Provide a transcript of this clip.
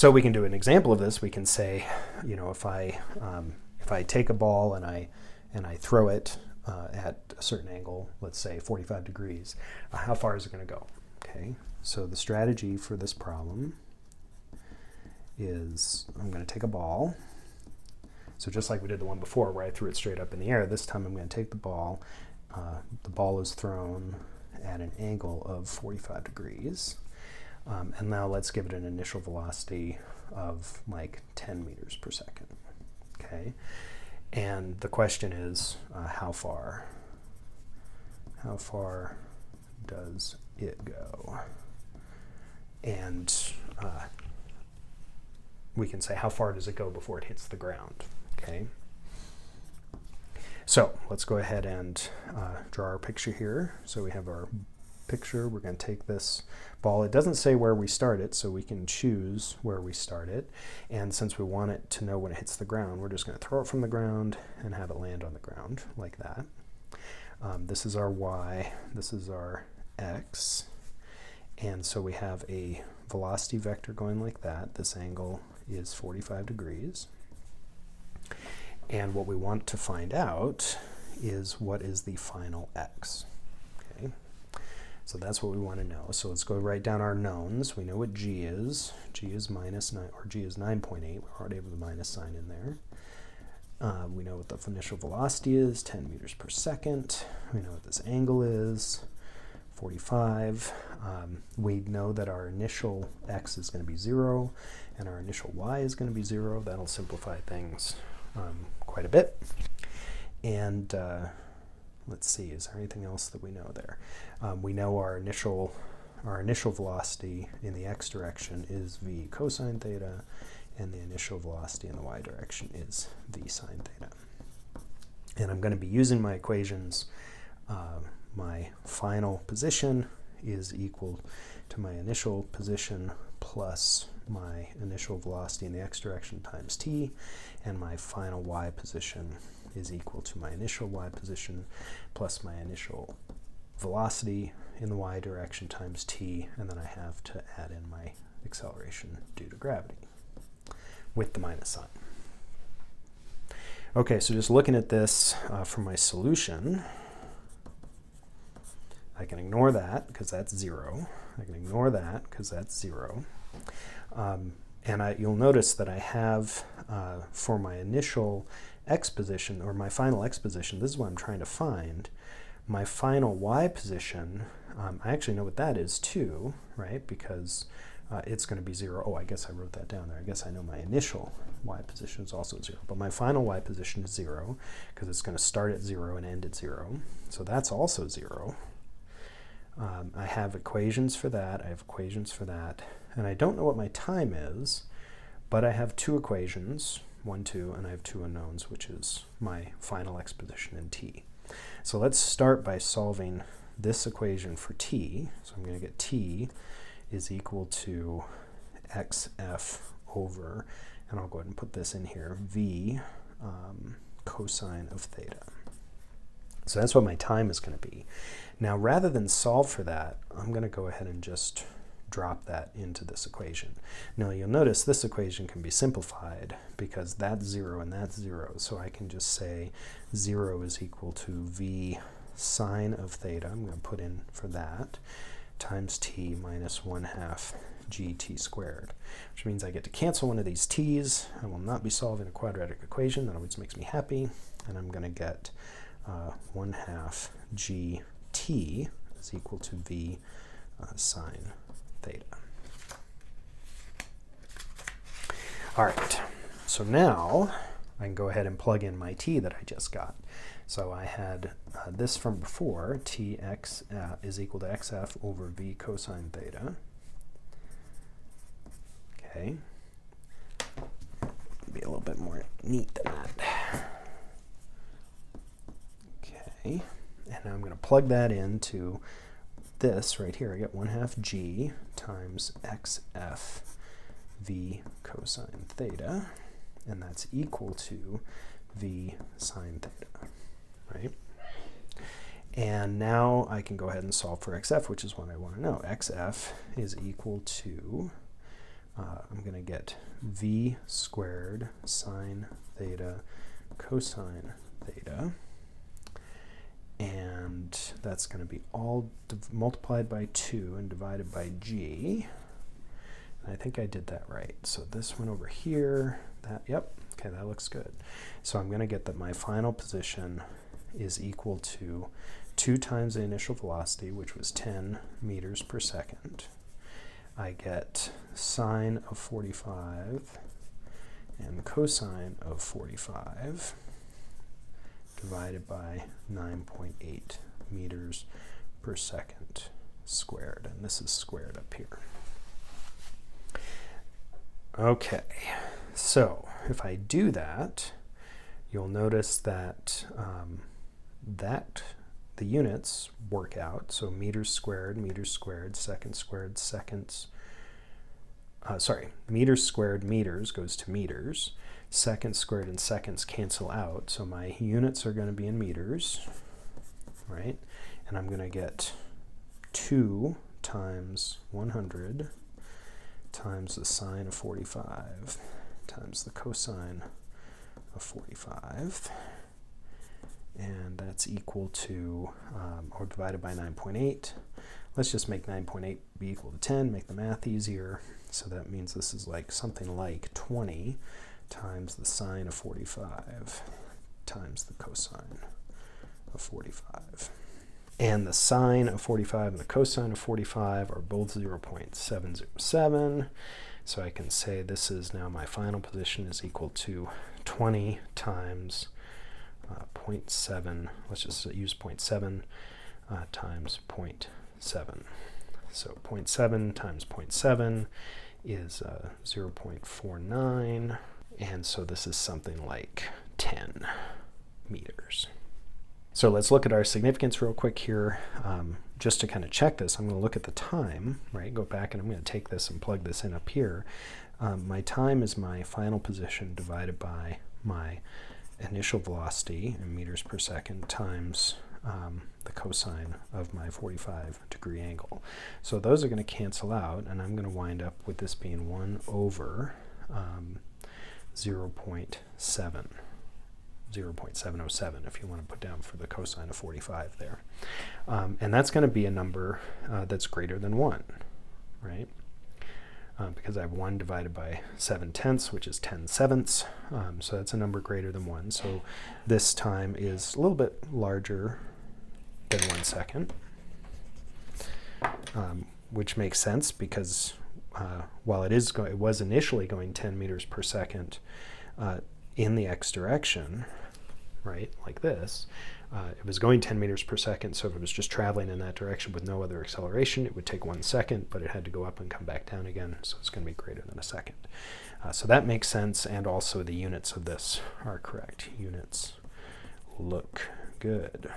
So we can do an example of this. We can say, you know, if I take a ball and I throw it at a certain angle, let's say 45 degrees, how far is it going to go? Okay, so the strategy for this problem is I'm going to take a ball. So just like we did the one before where I threw it straight up in the air, this time I'm going to take the ball. The ball is thrown at an angle of 45 degrees. And now let's give it an initial velocity of like 10 meters per second. Okay, and the question is how far does it go? And we can say how far does it go before it hits the ground. Okay, so let's go ahead and draw our picture here. So we have our picture. We're going to take this ball. It doesn't say where we start it, so we can choose where we start it. And since we want it to know when it hits the ground, we're just going to throw it from the ground and have it land on the ground like that. This is our y, this is our x, and so we have a velocity vector going like that. This angle is 45 degrees. And what we want to find out is what is the final x. Okay, so that's what we want to know. So let's go write down our knowns. We know what g is. G is minus 9, or g is 9.8. We're already able to minus sign in there. We know what the initial velocity is, 10 meters per second. We know what this angle is, 45. We know that our initial x is going to be 0, and our initial y is going to be 0. That'll simplify things quite a bit. And let's see, is there anything else that we know there? We know our initial velocity in the x direction is v cosine theta, and the initial velocity in the y direction is v sine theta. And I'm going to be using my equations. My final position is equal to my initial position plus my initial velocity in the x direction times t, and my final y position is equal to my initial y position plus my initial velocity in the y direction times t, and then I have to add in my acceleration due to gravity with the minus sign. Okay, so just looking at this for my solution, I can ignore that because that's 0. I can ignore that because that's 0. And you'll notice that I have, for my initial x position, or my final x position, this is what I'm trying to find. My final y position, I actually know what that is too, right? Because it's going to be 0. Oh, I guess I wrote that down there. I guess I know my initial y position is also 0. But my final y position is 0 because it's going to start at 0 and end at 0. So that's also 0. I have equations for that. I have equations for that. And I don't know what my time is, but I have 2 equations, 1, 2, and I have 2 unknowns, which is my final x position in t. So let's start by solving this equation for t. So I'm going to get t is equal to xf over, and I'll go ahead and put this in here, v cosine of theta. So that's what my time is going to be. Now, rather than solve for that, I'm going to go ahead and just drop that into this equation. Now, you'll notice this equation can be simplified because that's 0 and that's 0. So I can just say 0 is equal to v sine of theta. I'm going to put in for that times t minus 1/2 gt squared, which means I get to cancel one of these t's. I will not be solving a quadratic equation. That always makes me happy. And I'm going to get 1/2 gt is equal to v sine theta. All right, so now I can go ahead and plug in my t that I just got. So I had this from before, tx is equal to xf over v cosine theta. Okay, be a little bit more neat than that. Okay, and now I'm going to plug that into this right here. I get 1/2 g times xf v cosine theta, and that's equal to v sine theta, right? And now I can go ahead and solve for xf, which is what I want to know. xf is equal to I'm going to get v squared sine theta cosine theta, and that's going to be all multiplied by 2 and divided by g. And I think I did that right. So this one over here, yep, okay, that looks good. So I'm going to get that my final position is equal to 2 times the initial velocity, which was 10 meters per second. I get sine of 45 and cosine of 45 divided by 9.8 meters per second squared. And this is squared up here. Okay, so if I do that, you'll notice that the units work out. So meters squared, seconds squared, seconds. Meters squared, meters goes to meters. Seconds squared and seconds cancel out. So my units are going to be in meters, right? And I'm going to get 2 times 100 times the sine of 45 times the cosine of 45. And that's equal to, or divided by 9.8. Let's just make 9.8 be equal to 10, make the math easier. So that means this is like something like 20 times the sine of 45 times the cosine of 45. And the sine of 45 and the cosine of 45 are both 0.707. So I can say this is now my final position is equal to 20 times 0.7. Let's just use 0.7 times 0.7. So 0.7 times 0.7 is 0.49. And so this is something like 10 meters. So let's look at our significance real quick here. Just to kind of check this, I'm going to look at the time, right? Go back and I'm going to take this and plug this in up here. My time is my final position divided by my initial velocity in meters per second times the cosine of my 45-degree angle. So those are going to cancel out, and I'm going to wind up with this being 1 over 0.7. 0.707 if you want to put down for the cosine of 45 there. And that's going to be a number that's greater than 1, right? Because I have 1 divided by 7/10, which is 10/7. So that's a number greater than 1. So this time is a little bit larger than 1 second, which makes sense because while it was initially going 10 meters per second in the x direction, right, like this, it was going 10 meters per second, so if it was just traveling in that direction with no other acceleration, it would take 1 second, but it had to go up and come back down again, so it's going to be greater than a second. So that makes sense, and also the units of this are correct. Units look good.